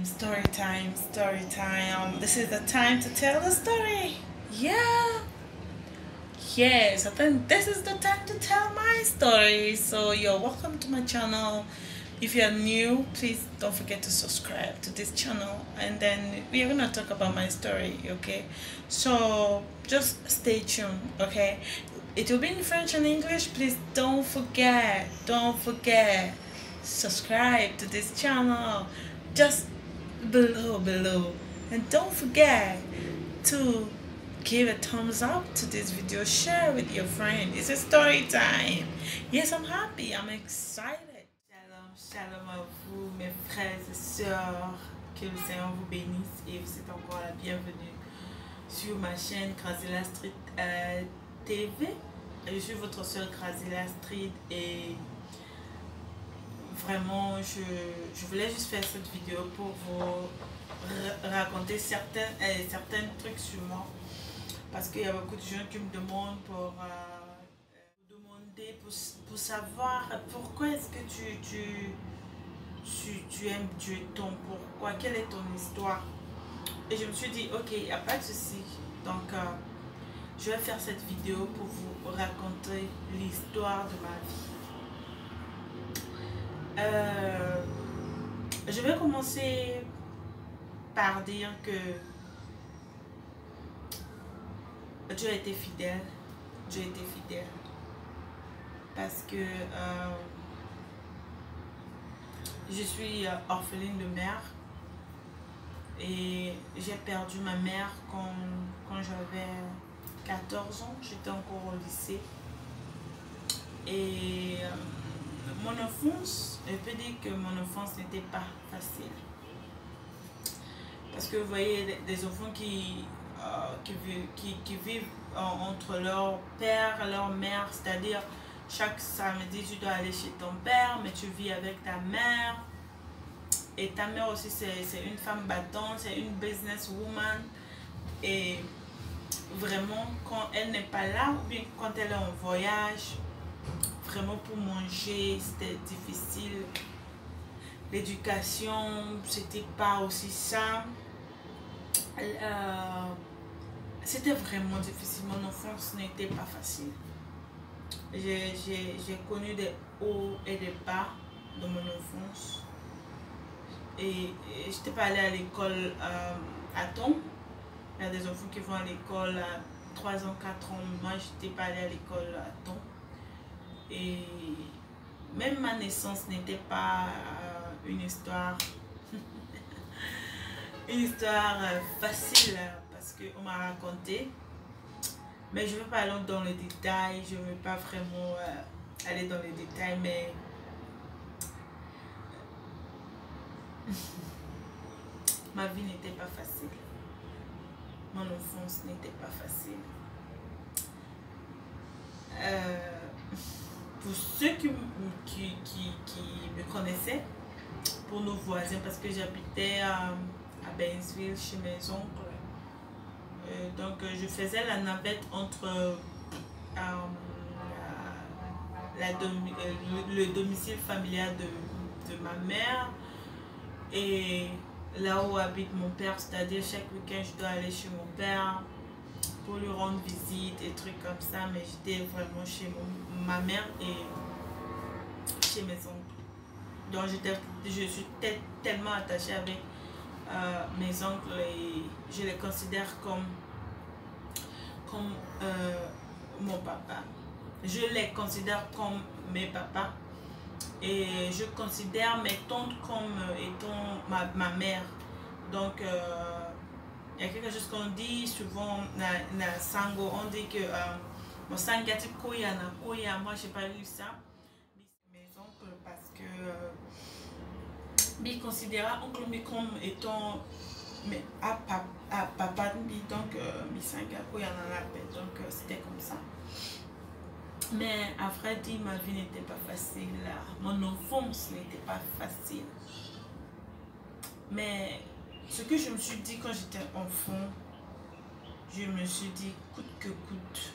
story time, story time. This is the time to tell the story. Yeah. Yes, I think this is the time to tell my story. So you're welcome to my channel. If you're new, please don't forget to subscribe to this channel, and then we're gonna talk about my story, okay? So just stay tuned, okay? It will be in French and English. Please don't forget, subscribe to this channel just below, and don't forget to give a thumbs up to this video, share with your friend. It's a story time. Yes, I'm happy, I'm excited. Shalom à vous, mes frères et sœurs. Que le Seigneur vous bénisse et vous êtes encore la bienvenue sur ma chaîne Grazilla Street TV. Je suis votre sœur Grazilla Street et vraiment je voulais juste faire cette vidéo pour vous raconter certains trucs sur moi, parce qu'il y a beaucoup de gens qui me demandent pour savoir pourquoi est-ce que tu aimes Dieu, pourquoi, quelle est ton histoire. Et je me suis dit ok, il n'y a pas de souci, donc je vais faire cette vidéo pour vous raconter l'histoire de ma vie. Je vais commencer par dire que Dieu a été fidèle. Dieu a été fidèle. Parce que je suis orpheline de mère et j'ai perdu ma mère quand j'avais 14 ans. J'étais encore au lycée. Et mon enfance, je peux dire que mon enfance n'était pas facile. Parce que vous voyez des enfants qui vivent entre leur père et leur mère, c'est-à-dire chaque samedi tu dois aller chez ton père, mais tu vis avec ta mère. Et ta mère aussi c'est une femme battante, c'est une businesswoman. Et vraiment quand elle n'est pas là, ou bien quand elle est en voyage, vraiment pour manger c'était difficile. L'éducation c'était pas aussi ça. C'était vraiment difficile. Mon enfance n'était pas facile. J'ai connu des hauts et des bas dans mon enfance. Et je n'étais pas allée à l'école à temps. Il y a des enfants qui vont à l'école à 3 ans, 4 ans. Moi, je n'étais pas allée à l'école à temps. Et même ma naissance n'était pas une histoire facile, parce qu'on m'a raconté, mais je ne vais pas aller dans les détails, je ne vais pas vraiment aller dans les détails, mais ma vie n'était pas facile, mon enfance n'était pas facile. Pour ceux qui me connaissaient, pour nos voisins, parce que j'habitais à Bainsville chez mes oncles, donc je faisais la navette entre le domicile familial de ma mère et là où habite mon père, c'est-à-dire chaque week-end je dois aller chez mon père pour lui rendre visite et trucs comme ça, mais j'étais vraiment chez ma mère et chez mes oncles. Donc je suis tellement attachée avec mes oncles et je les considère comme mon papa. Je les considère comme mes papas et je considère mes tantes comme étant ma mère. Donc il y a quelque chose qu'on dit souvent na sango, on dit que mon sangati koya na koya. Moi j'ai pas lu ça. Mes oncles, parce que ils considèrent oncle comme étant mais à papa, donc misanga koya na la paix. Donc c'était comme ça. Mais à vrai dire, ma vie n'était pas facile. Mon enfance n'était pas facile. Mais ce que je me suis dit quand j'étais enfant, je me suis dit coûte que coûte,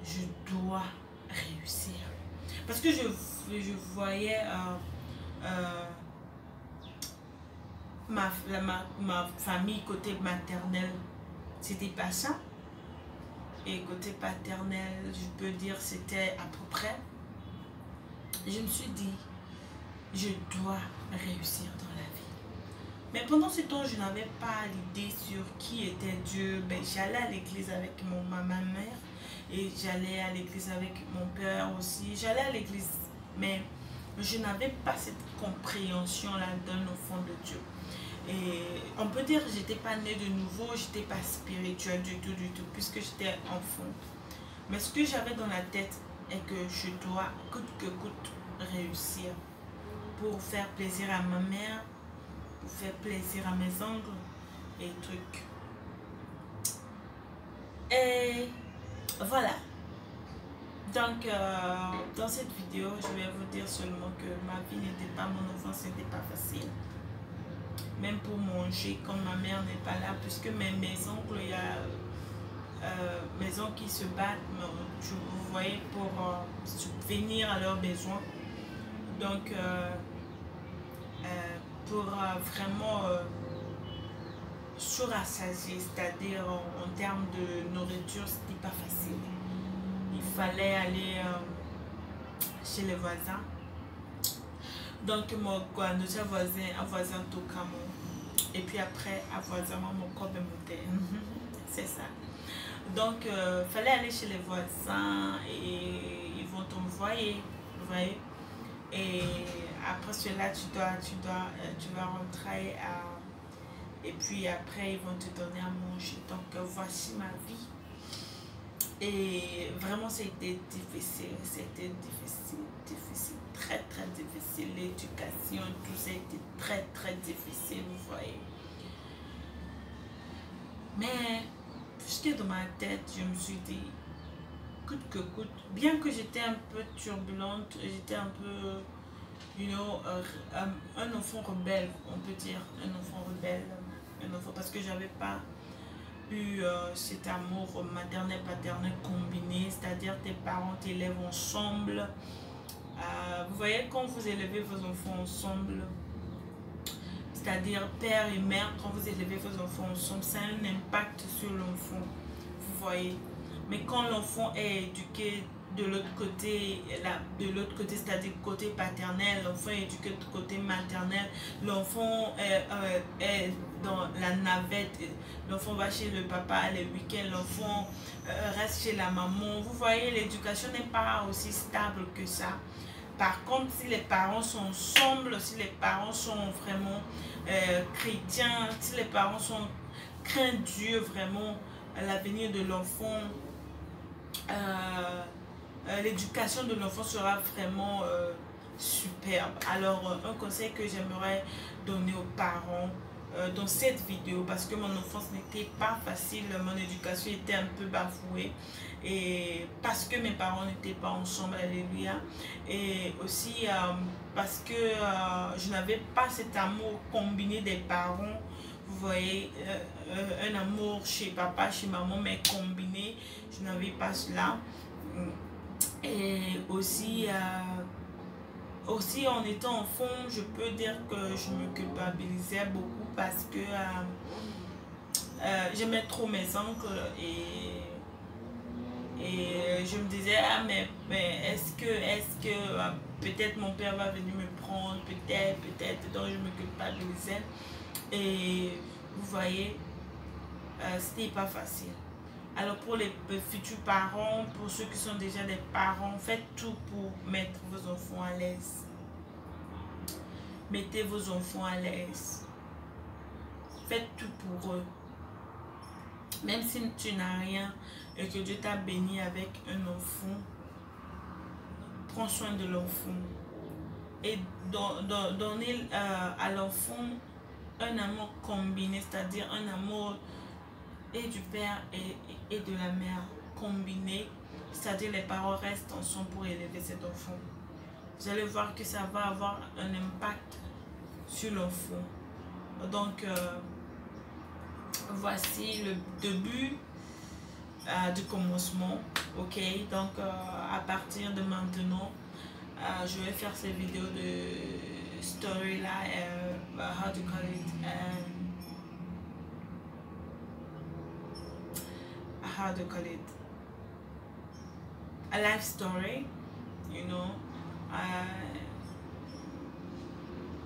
je dois réussir. Parce que je voyais ma famille côté maternel, c'était pas ça. Et côté paternel, je peux dire c'était à peu près. Je me suis dit, je dois réussir dans la vie. Mais pendant ce temps, je n'avais pas l'idée sur qui était Dieu. Ben, j'allais à l'église avec ma mère et j'allais à l'église avec mon père aussi. J'allais à l'église, mais je n'avais pas cette compréhension-là d'un enfant de Dieu. Et on peut dire que je n'étais pas née de nouveau, je n'étais pas spirituelle du tout, puisque j'étais enfant. Mais ce que j'avais dans la tête est que je dois coûte que coûte réussir pour faire plaisir à ma mère, pour faire plaisir à mes oncles et trucs. Et voilà. Donc, dans cette vidéo, je vais vous dire seulement que ma vie n'était pas, mon enfance n'était pas facile. Même pour manger, quand ma mère n'est pas là, puisque mes oncles, il y a mes oncles qui se battent, vous voyez, pour subvenir à leurs besoins. Donc, pour vraiment surassasier, c'est-à-dire en termes de nourriture, c'était pas facile. Il fallait aller chez les voisins. Donc, notre voisin Tokamo. Et puis après, à voisin, mon corps est monté. C'est ça. Donc, il fallait aller chez les voisins et ils vont t'envoyer. Vous voyez? Et après cela, tu vas rentrer et puis après, ils vont te donner à manger. Donc, voici ma vie. Et vraiment, c'était difficile. C'était difficile. Très, très difficile. L'éducation, tout ça était très, très difficile, vous voyez. Mais, puisque dans ma tête, je me suis dit, coûte que coûte, bien que j'étais un peu turbulente, j'étais un peu, un enfant rebelle, on peut dire, un enfant rebelle, parce que j'avais pas eu cet amour maternel, paternel combiné, c'est-à-dire tes parents t'élèvent ensemble. Vous voyez, quand vous élevez vos enfants ensemble, c'est-à-dire père et mère, quand vous élevez vos enfants ensemble, ça a un impact sur l'enfant, vous voyez. Mais quand l'enfant est éduqué de l'autre côté, c'est-à-dire côté paternel, l'enfant est éduqué de côté maternel, l'enfant est dans la navette, l'enfant va chez le papa les week-ends, l'enfant reste chez la maman. Vous voyez, l'éducation n'est pas aussi stable que ça. Par contre, si les parents sont ensemble, si les parents sont vraiment chrétiens, si les parents craignent Dieu vraiment, l'avenir de l'enfant, l'éducation de l'enfant sera vraiment superbe. Alors, un conseil que j'aimerais donner aux parents dans cette vidéo, parce que mon enfance n'était pas facile, mon éducation était un peu bafouée, et parce que mes parents n'étaient pas ensemble, alléluia, et aussi parce que je n'avais pas cet amour combiné des parents, vous voyez, un amour chez papa, chez maman, mais combiné, je n'avais pas cela. Et aussi, en étant enfant, je peux dire que je me culpabilisais beaucoup parce que j'aimais trop mes oncles et je me disais, ah mais est-ce que peut-être mon père va venir me prendre, peut-être, donc je me culpabilisais. Et vous voyez, c'était pas facile. Alors pour les futurs parents, pour ceux qui sont déjà des parents, faites tout pour mettre vos enfants à l'aise. Mettez vos enfants à l'aise. Faites tout pour eux. Même si tu n'as rien et que Dieu t'a béni avec un enfant, prends soin de l'enfant. Et donner à l'enfant un amour combiné, c'est-à-dire un amour et du père et de la mère combiné, c'est-à-dire les parents restent ensemble pour élever cet enfant. Vous allez voir que ça va avoir un impact sur l'enfant. Donc voici le début du commencement. Ok, donc à partir de maintenant je vais faire ces vidéos de storyline, how to call it, how to call it, a life story, you know.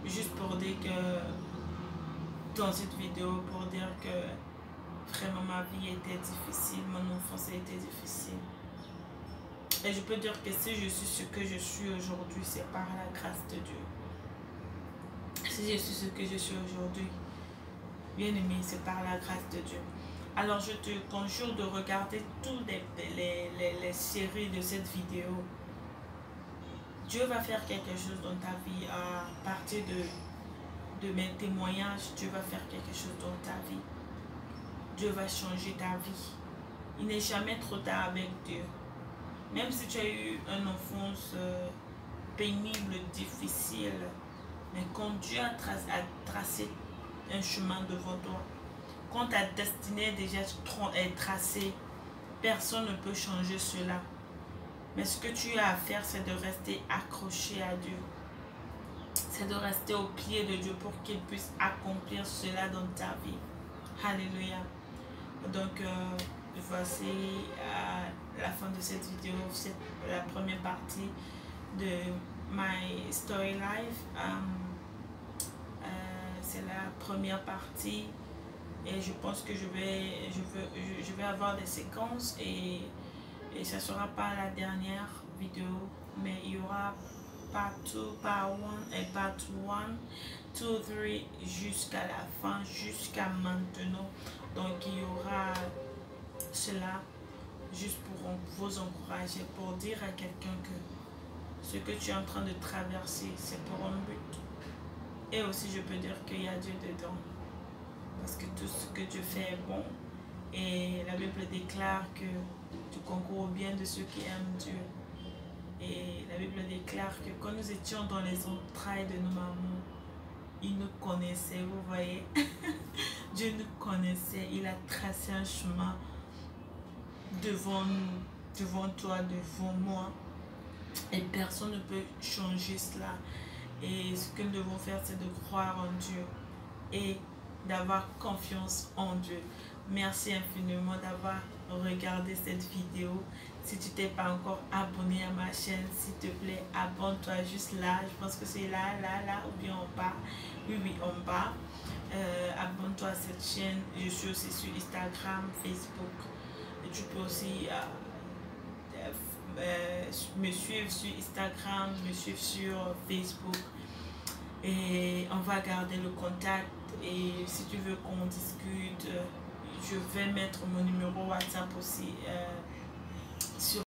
Juste pour dire que dans cette vidéo, pour dire que vraiment ma vie était difficile, mon enfance a été difficile. Et je peux dire que si je suis ce que je suis aujourd'hui, c'est par la grâce de Dieu. Si je suis ce que je suis aujourd'hui, bien aimé, c'est par la grâce de Dieu. Alors je te conjure de regarder toutes les séries de cette vidéo. Dieu va faire quelque chose dans ta vie à partir de mes témoignages. Dieu va faire quelque chose dans ta vie. Dieu va changer ta vie. Il n'est jamais trop tard avec Dieu. Même si tu as eu une enfance pénible, difficile, mais quand Dieu a tracé un chemin devant toi, quand ta destinée est déjà tracée, personne ne peut changer cela. Mais ce que tu as à faire, c'est de rester accroché à Dieu. C'est de rester au pied de Dieu pour qu'il puisse accomplir cela dans ta vie. Alléluia. Donc, voici la fin de cette vidéo. C'est la première partie de My Story Life. C'est la première partie. Et je pense que je vais avoir des séquences et ça ne sera pas la dernière vidéo, mais il y aura part 2, part 1 et part 1, 2, 3 jusqu'à la fin, jusqu'à maintenant. Donc il y aura cela juste pour vous encourager, pour dire à quelqu'un que ce que tu es en train de traverser, c'est pour un but. Et aussi je peux dire qu'il y a Dieu dedans. Parce que tout ce que Dieu fait est bon. Et la Bible déclare que tu concours au bien de ceux qui aiment Dieu. Et la Bible déclare que quand nous étions dans les entrailles de nos mamans, il nous connaissait, vous voyez. Dieu nous connaissait, il a tracé un chemin devant nous, devant toi, devant moi. Et personne ne peut changer cela. Et ce que nous devons faire, c'est de croire en Dieu et d'avoir confiance en Dieu. Merci infiniment d'avoir regardé cette vidéo. Si tu t'es pas encore abonné à ma chaîne, s'il te plaît, abonne-toi juste là. Je pense que c'est là, ou bien en bas. Oui, en bas. Abonne-toi à cette chaîne. Je suis aussi sur Instagram, Facebook. Et tu peux aussi me suivre sur Instagram, me suivre sur Facebook. Et on va garder le contact. Et si tu veux qu'on discute, je vais mettre mon numéro WhatsApp aussi sur